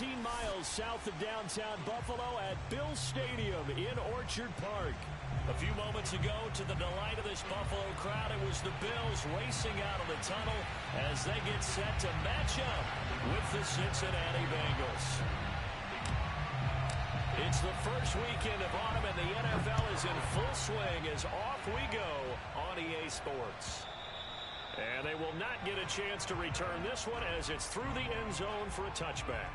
15 miles south of downtown Buffalo at Bill Stadium in Orchard Park. A few moments ago, to the delight of this Buffalo crowd, it was the Bills racing out of the tunnel as they get set to match up with the Cincinnati Bengals. It's the first weekend of autumn, and the NFL is in full swing as off we go on EA Sports. And they will not get a chance to return this one as it's through the end zone for a touchback.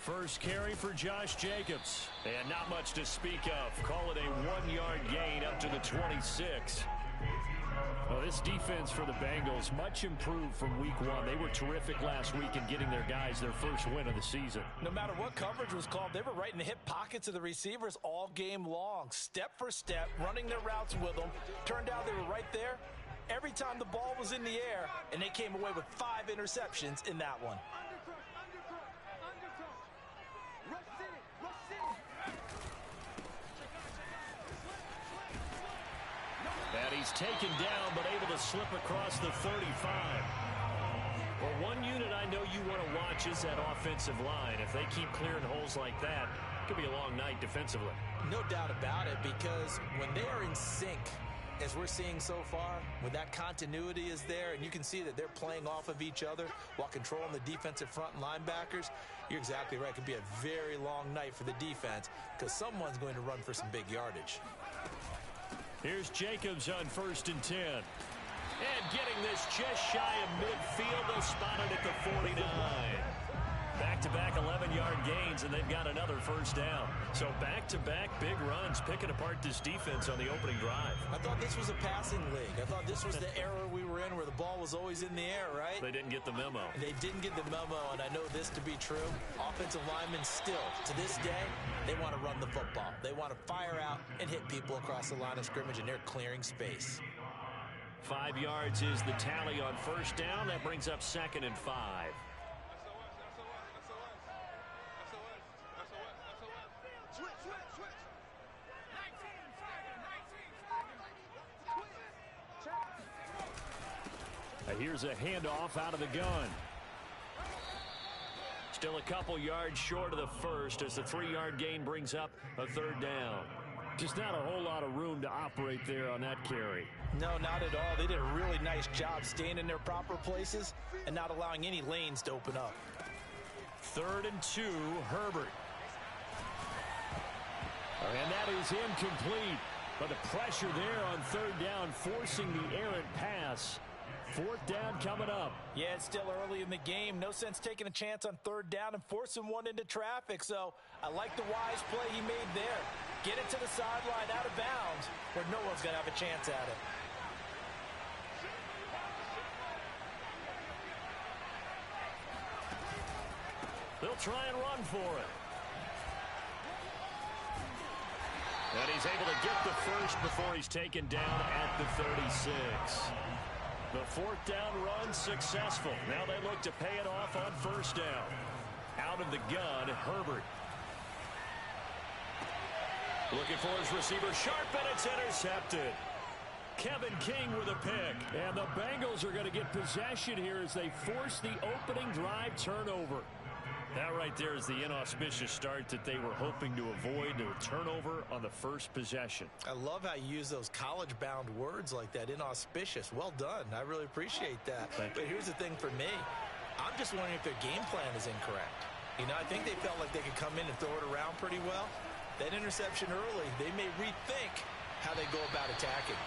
First carry for Josh Jacobs. And not much to speak of. Call it a 1-yard gain up to the 26. Well, this defense for the Bengals, much improved from week one. They were terrific last week in getting their guys their first win of the season. No matter what coverage was called, they were right in the hip pockets of the receivers all game long. Step for step, running their routes with them. Turned out they were right there every time the ball was in the air, and they came away with 5 interceptions in that one. And he's taken down, but able to slip across the 35. Well, one unit I know you want to watch is that offensive line. If they keep clearing holes like that, it could be a long night defensively. No doubt about it, because when they are in sync, as we're seeing so far, when that continuity is there and you can see that they're playing off of each other while controlling the defensive front linebackers, you're exactly right. It could be a very long night for the defense because someone's going to run for some big yardage. Here's Jacobs on 1st and 10. And getting this just shy of midfield. They'll spot it at the 49. Back-to-back 11-yard gains, and they've got another first down. So back-to-back big runs, picking apart this defense on the opening drive. I thought this was a passing league. I thought this was the era we were in where the ball was always in the air, right? They didn't get the memo. They didn't get the memo, and I know this to be true. Offensive linemen still, to this day, they want to run the football. They want to fire out and hit people across the line of scrimmage, and they're clearing space. 5 yards is the tally on first down. That brings up 2nd and 5. Here's a handoff out of the gun. Still a couple yards short of the first as the 3-yard gain brings up a 3rd down. Just not a whole lot of room to operate there on that carry. No, not at all. They did a really nice job staying in their proper places and not allowing any lanes to open up. 3rd and 2, Herbert. And that is incomplete. But the pressure there on 3rd down, forcing the errant pass. 4th down coming up. Yeah, it's still early in the game. No sense taking a chance on 3rd down and forcing one into traffic. So I like the wise play he made there. Get it to the sideline out of bounds where no one's going to have a chance at it. They'll try and run for it. And he's able to get the first before he's taken down at the 36. The 4th down run successful. Now they look to pay it off on 1st down. Out of the gun, Herbert. Looking for his receiver, sharp, and it's intercepted. Kevin King with a pick. And the Bengals are going to get possession here as they force the opening drive turnover. That right there is the inauspicious start that they were hoping to avoid, a turnover on the first possession. I love how you use those college-bound words like that, inauspicious. Well done. I really appreciate that. But here's the thing for me. I'm just wondering if their game plan is incorrect. You know, I think they felt like they could come in and throw it around pretty well. That interception early, they may rethink how they go about attacking.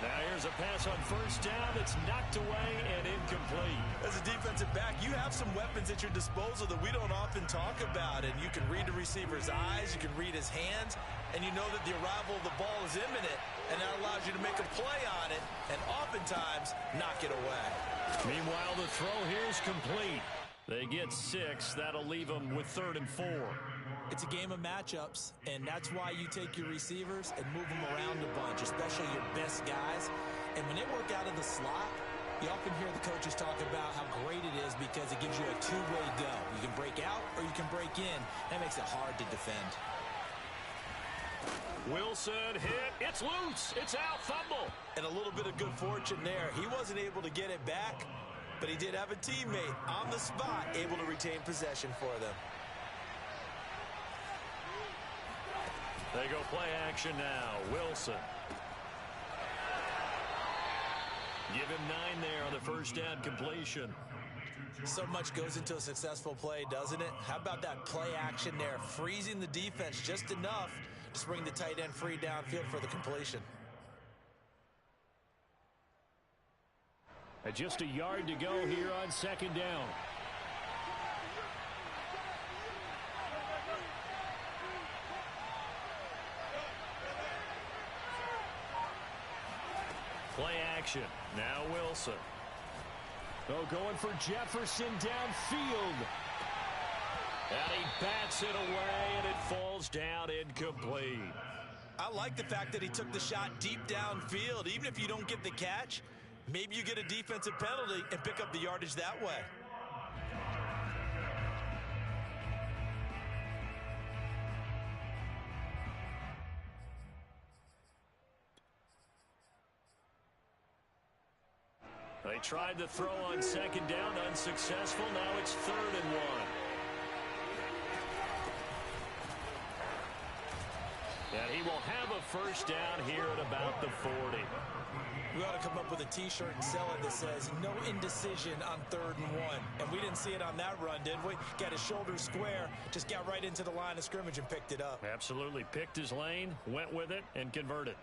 Now here's a pass on first down. It's knocked away and incomplete. As a defensive back, you have some weapons at your disposal that we don't often talk about. And you can read the receiver's eyes, you can read his hands, and you know that the arrival of the ball is imminent. And that allows you to make a play on it and oftentimes knock it away. Meanwhile, the throw here is complete. They get 6. That'll leave them with 3rd and 4. It's a game of matchups, and that's why you take your receivers and move them around a bunch, especially your best guys. And when they work out of the slot, you often hear the coaches talk about how great it is because it gives you a two-way go. You can break out or you can break in. That makes it hard to defend. Wilson hit. It's loose. It's out. Fumble. And a little bit of good fortune there. He wasn't able to get it back, but he did have a teammate on the spot able to retain possession for them. They go play action now. Wilson. Give him 9 there on the first down completion. So much goes into a successful play, doesn't it? How about that play action there? Freezing the defense just enough to bring the tight end free downfield for the completion. Just a yard to go here on second down. Play action. Now Wilson. Oh, going for Jefferson downfield. And he bats it away, and it falls down incomplete. I like the fact that he took the shot deep downfield. Even if you don't get the catch, maybe you get a defensive penalty and pick up the yardage that way. They tried to throw on second down, unsuccessful. Now it's 3rd and 1. And he will have a first down here at about the 40. We ought to come up with a T-shirt and sell it that says, no indecision on 3rd and 1. And we didn't see it on that run, did we? Got his shoulders square, just got right into the line of scrimmage and picked it up. Absolutely. Picked his lane, went with it, and converted.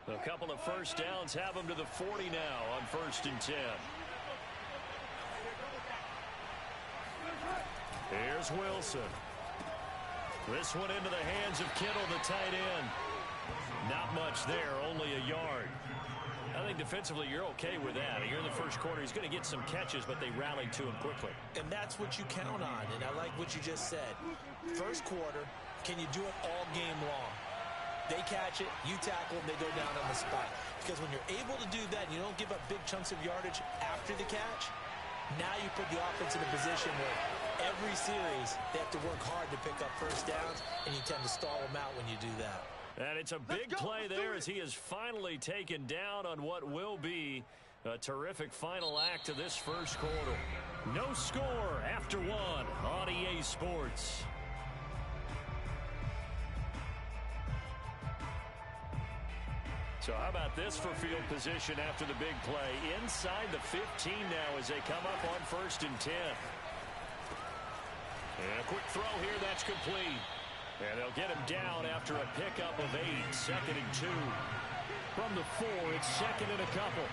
A couple of first downs have him to the 40 now on 1st and 10. Here's Wilson. This one into the hands of Kittle, the tight end. Not much there, only a yard. I think defensively you're okay with that. Here in the first quarter, he's going to get some catches, but they rallied to him quickly. And that's what you count on, and I like what you just said. First quarter, can you do it all game long? They catch it, you tackle them, they go down on the spot. Because when you're able to do that and you don't give up big chunks of yardage after the catch, now you put the offense in a position where every series they have to work hard to pick up first downs, and you tend to stall them out when you do that. And it's a big play there as he is finally taken down on what will be a terrific final act of this first quarter. No score after 1 on EA Sports. So how about this for field position after the big play? Inside the 15 now as they come up on 1st and 10. And a quick throw here, that's complete. And they'll get him down after a pickup of 8. 2nd and 2. From the 4, it's 2nd and a couple.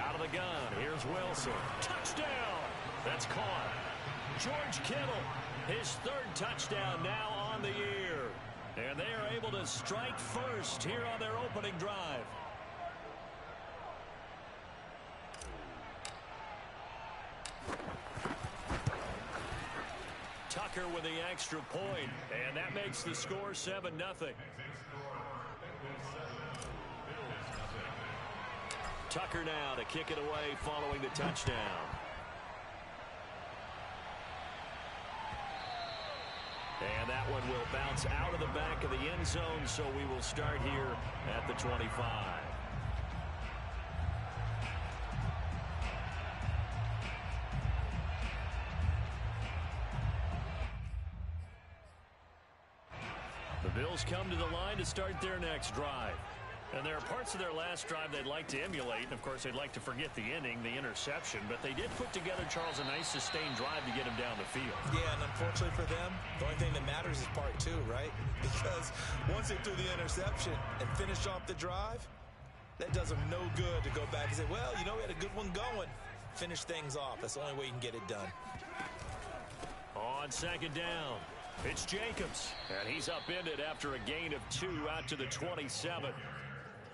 Out of the gun, here's Wilson. Touchdown! That's caught. George Kittle, his 3rd touchdown now on the year. And they are able to strike first here on their opening drive. Tucker with the extra point, and that makes the score 7-0. Tucker now to kick it away following the touchdown. And that one will bounce out of the back of the end zone, so we will start here at the 25. The Bills come to the line to start their next drive. And there are parts of their last drive they'd like to emulate. And, of course, they'd like to forget the inning, the interception. But they did put together, Charles, a nice sustained drive to get him down the field. Yeah, and unfortunately for them, the only thing that matters is part two, right? Because once they threw the interception and finished off the drive, that does them no good to go back and say, well, you know, we had a good one going. Finish things off. That's the only way you can get it done. On second down, it's Jacobs. And he's upended after a gain of 2 out to the 27.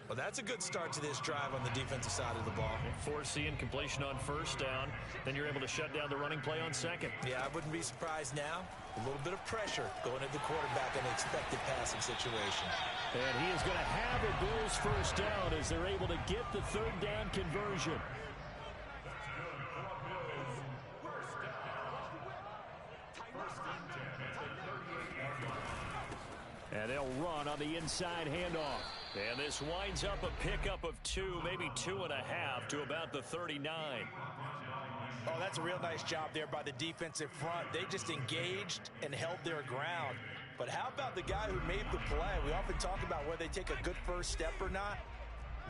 Well, that's a good start to this drive on the defensive side of the ball. Force the incompletion on first down. Then you're able to shut down the running play on second. Yeah, I wouldn't be surprised now. A little bit of pressure going at the quarterback in an expected passing situation. And he is going to have a Bills first down as they're able to get the third down conversion. And they'll run on the inside handoff. And this winds up a pickup of 2, maybe 2.5 to about the 39. Oh, that's a real nice job there by the defensive front. They just engaged and held their ground. But how about the guy who made the play? We often talk about whether they take a good first step or not.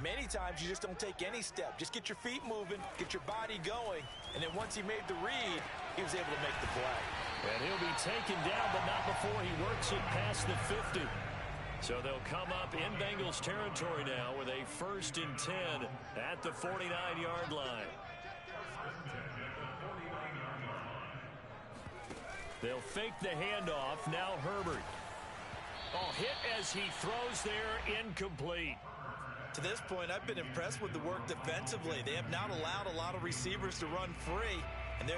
Many times you just don't take any step. Just get your feet moving, get your body going. And then once he made the read, he was able to make the play. And he'll be taken down, but not before he works it past the 50. So they'll come up in Bengals territory now with a 1st and 10 at the 49-yard line. They'll fake the handoff. Now Herbert. Oh, hit as he throws there, incomplete. To this point, I've been impressed with the work defensively. They have not allowed a lot of receivers to run free. And there's